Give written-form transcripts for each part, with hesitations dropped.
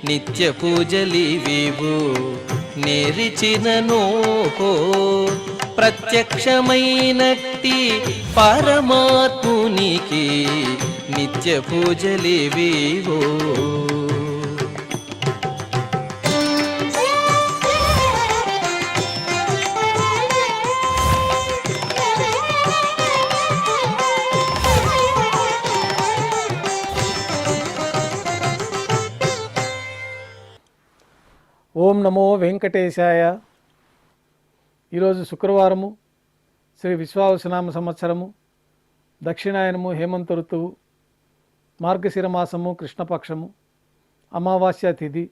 నిత్య పూజలివివు నేరిచినను ప్రత్యక్షమైనట్టి పరమాత్మునికి నిత్య పూజలివివో. ఓం నమో వెంకటేశాయ. ఈరోజు శుక్రవారము, శ్రీ విశ్వావసునామ సంవత్సరము, దక్షిణాయనము, హేమంత ఋతువు, మార్గశిర మాసము, కృష్ణపక్షము, అమావాస్య తిథి,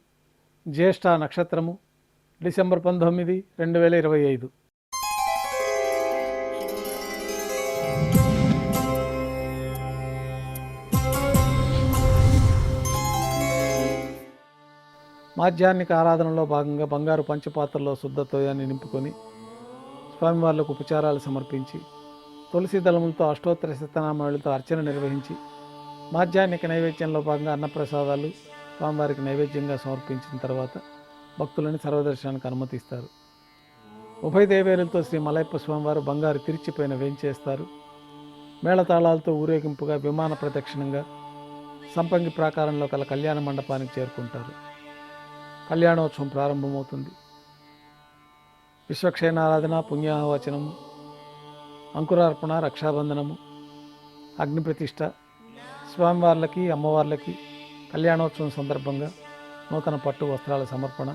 జ్యేష్ఠ నక్షత్రము, డిసెంబర్ 19, 2025. మాధ్యాహ్నిక ఆరాధనలో భాగంగా బంగారు పంచపాత్రలో శుద్ధ తోయాన్ని నింపుకొని స్వామివార్లకు ఉపచారాలు సమర్పించి తులసి దళములతో అష్టోత్తర శతనామాలతో అర్చన నిర్వహించి మాధ్యాహ్నిక నైవేద్యంలో భాగంగా అన్నప్రసాదాలు స్వామివారికి నైవేద్యంగా సమర్పించిన తర్వాత భక్తులని సర్వదర్శనానికి అనుమతిస్తారు. ఉభయ దేవేరులతో శ్రీ మలయప్ప స్వామివారు బంగారు తిరిచిపోయిన వేంచేస్తారు. మేళతాళాలతో ఊరేగింపుగా విమాన ప్రదక్షిణంగా సంపంగి ప్రాకారంలో కల కళ్యాణ మండపానికి చేరుకుంటారు. కళ్యాణోత్సవం ప్రారంభమవుతుంది. విశ్వక్షేణారాధన, పుణ్యాహవచనము, అంకురార్పణ, రక్షాబంధనము, అగ్నిప్రతిష్ఠ, స్వామివార్లకి అమ్మవార్లకి కళ్యాణోత్సవం సందర్భంగా నూతన పట్టు వస్త్రాల సమర్పణ,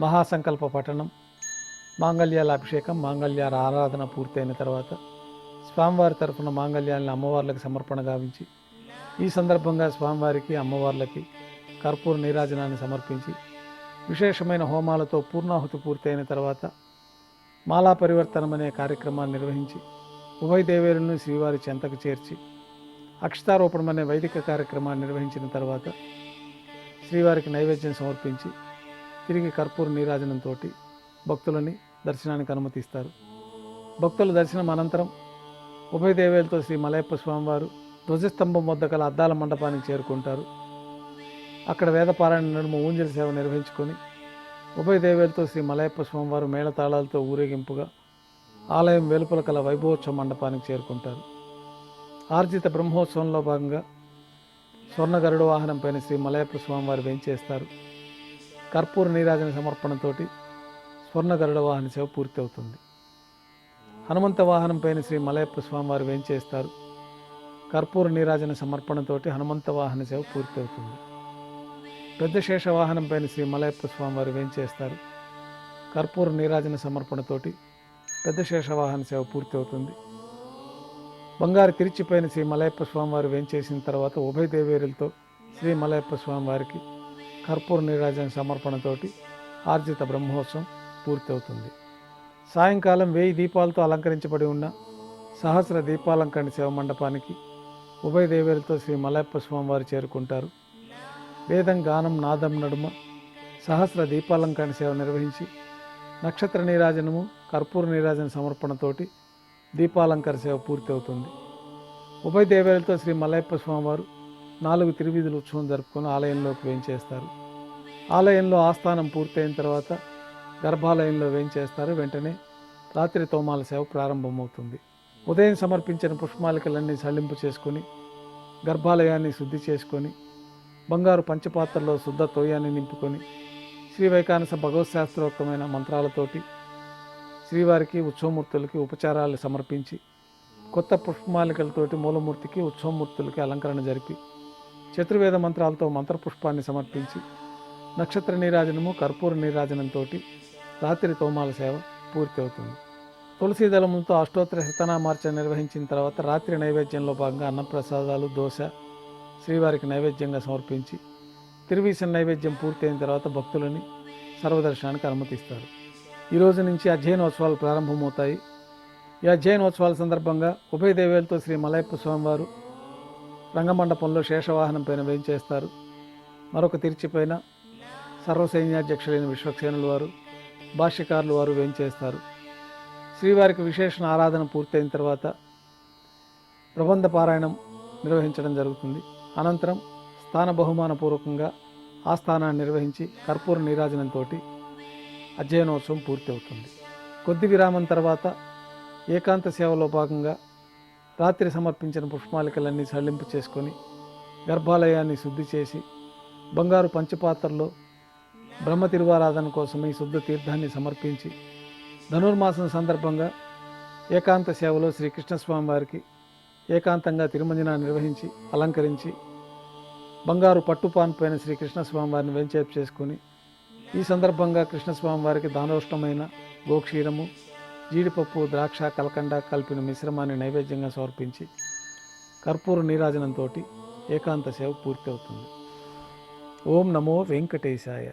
మహాసంకల్ప పఠనం, మాంగళ్యాల అభిషేకం, మాంగళ్యాల ఆరాధన పూర్తయిన తర్వాత స్వామివారి తరఫున మాంగళ్యాలను అమ్మవార్లకు సమర్పణ గావించి ఈ సందర్భంగా స్వామివారికి అమ్మవార్లకి కర్పూర నీరాజనాన్ని సమర్పించి విశేషమైన హోమాలతో పూర్ణాహుతి పూర్తయిన తర్వాత మాలా పరివర్తనం అనే కార్యక్రమాన్ని నిర్వహించి ఉభయ దేవేరులను శ్రీవారి చెంతకు చేర్చి అక్షతారోపణం అనే వైదిక కార్యక్రమాన్ని నిర్వహించిన తర్వాత శ్రీవారికి నైవేద్యం సమర్పించి తిరిగి కర్పూర నీరాజనంతో భక్తులని దర్శనానికి అనుమతిస్తారు. భక్తుల దర్శనం అనంతరం ఉభయ దేవేలతో శ్రీ మలయప్ప స్వామివారు ధ్వజస్తంభం వద్ద గల అద్దాల మండపానికి చేరుకుంటారు. అక్కడ వేదపారాయణ నడుమ ఊంజల సేవ నిర్వహించుకొని ఉభయ దేవేలతో శ్రీ మలయప్ప స్వామివారు మేళతాళాలతో ఊరేగింపుగా ఆలయం వెలుపల కల వైభవోత్సవ మండపానికి చేరుకుంటారు. ఆర్జిత బ్రహ్మోత్సవంలో భాగంగా స్వర్ణ గరుడ వాహనం పైన శ్రీ మలయప్ప స్వామివారు వేంచేస్తారు. కర్పూర నీరాజన సమర్పణతోటి స్వర్ణ గరుడ వాహన సేవ పూర్తి అవుతుంది. హనుమంత వాహనం పైన శ్రీ మలయప్ప స్వామివారు వేంచేస్తారు. కర్పూర నీరాజన సమర్పణతోటి హనుమంత వాహన సేవ పూర్తి అవుతుంది. పెద్ద శేష వాహనం పైన శ్రీ మలయప్ప స్వామివారు వేంచేస్తారు. కర్పూర నీరాజన సమర్పణతోటి పెద్ద శేష వాహన సేవ పూర్తి అవుతుంది. బంగారు తిరిచిపోయిన శ్రీ మలయప్ప స్వామివారు వేంచేసిన తర్వాత ఉభయ దేవేరులతో శ్రీ మలయప్ప స్వామివారికి కర్పూర నీరాజన సమర్పణతోటి ఆర్జిత బ్రహ్మోత్సవం పూర్తి అవుతుంది. సాయంకాలం 1000 దీపాలతో అలంకరించబడి ఉన్న సహస్ర దీపాలంకరణ సేవ మండపానికి ఉభయ దేవేరులతో శ్రీ మలయప్ప స్వామివారు చేరుకుంటారు. వేదం, గానం, నాదం నడుమ సహస్ర దీపాలంకరణ సేవ నిర్వహించి నక్షత్ర నీరాజనము, కర్పూర నీరాజన సమర్పణతోటి దీపాలంకరణ సేవ పూర్తి అవుతుంది. ఉభయ దేవేలతో శ్రీ మలయప్ప స్వామివారు 4 తిరువీధుల ఉత్సవం జరుపుకొని ఆలయంలోకి వేంచేస్తారు. ఆలయంలో ఆస్థానం పూర్తయిన తర్వాత గర్భాలయంలో వేంచేస్తారు. వెంటనే రాత్రి తోమాల సేవ ప్రారంభమవుతుంది. ఉదయం సమర్పించిన పుష్పమాలికలన్నీ సళ్లింపు చేసుకొని గర్భాలయాన్ని శుద్ధి చేసుకొని బంగారు పంచపాత్రలో శుద్ధ తోయాన్ని నింపుకొని శ్రీ వైకానస భగవత్శాస్త్రోక్తమైన మంత్రాలతోటి శ్రీవారికి ఉత్సవమూర్తులకి ఉపచారాలు సమర్పించి కొత్త పుష్పమాలికలతోటి మూలమూర్తికి ఉత్సవమూర్తులకి అలంకరణ జరిపి చతుర్వేద మంత్రాలతో మంత్రపుష్పాన్ని సమర్పించి నక్షత్ర నీరాజనము, కర్పూర నీరాజనంతో రాత్రి తోమాల సేవ పూర్తి అవుతుంది. తులసి దళములతో అష్టోత్తర శతనామార్చన నిర్వహించిన తర్వాత రాత్రి నైవేద్యంలో భాగంగా అన్నప్రసాదాలు, దోశ శ్రీవారికి నైవేద్యంగా సమర్పించి తిరువీసన నైవేద్యం పూర్తయిన తర్వాత భక్తులని సర్వదర్శనానికి అనుమతిస్తారు. ఈ రోజు నుంచి అధ్యయనోత్సవాలు ప్రారంభమవుతాయి. ఈ అధ్యయనోత్సవాల సందర్భంగా ఉభయ దేవేలతో శ్రీ మలయప్ప స్వామివారు రంగమండపంలో శేషవాహనం పైన వేంచేస్తారు. మరొక తిరిచిపైన సర్వసైన్యాధ్యక్షులైన విశ్వక్సేనుల వారు, భాష్యకారులు వారు వేంచేస్తారు. శ్రీవారికి విశేషణ ఆరాధన పూర్తయిన తర్వాత ప్రబంధ పారాయణం నిర్వహించడం జరుగుతుంది. అనంతరం స్థాన బహుమానపూర్వకంగా ఆస్థానాన్ని నిర్వహించి కర్పూర నీరాజనంతో అధ్యయనోత్సవం పూర్తి అవుతుంది. కొద్ది విరామం తర్వాత ఏకాంత సేవలో భాగంగా రాత్రి సమర్పించిన పుష్పమాలికలన్నీ సడలింపు చేసుకొని గర్భాలయాన్ని శుద్ధి చేసి బంగారు పంచపాత్రలో బ్రహ్మ తిరువారాధన కోసమై శుద్ధ తీర్థాన్ని సమర్పించి ధనుర్మాసం సందర్భంగా ఏకాంత సేవలో శ్రీకృష్ణస్వామి వారికి ఏకాంతంగా తిరుమంజన నిర్వహించి అలంకరించి బంగారు పట్టుపాన్ పైన శ్రీకృష్ణస్వామి వారిని వెంచేపు చేసుకొని ఈ సందర్భంగా కృష్ణస్వామి వారికి దానోష్టమైన గోక్షీరము, జీడిపప్పు, ద్రాక్ష, కలకండ కలిపిన మిశ్రమాన్ని నైవేద్యంగా సమర్పించి కర్పూర నీరాజనంతో ఏకాంత సేవ పూర్తి అవుతుంది. ఓం నమో వెంకటేశాయ.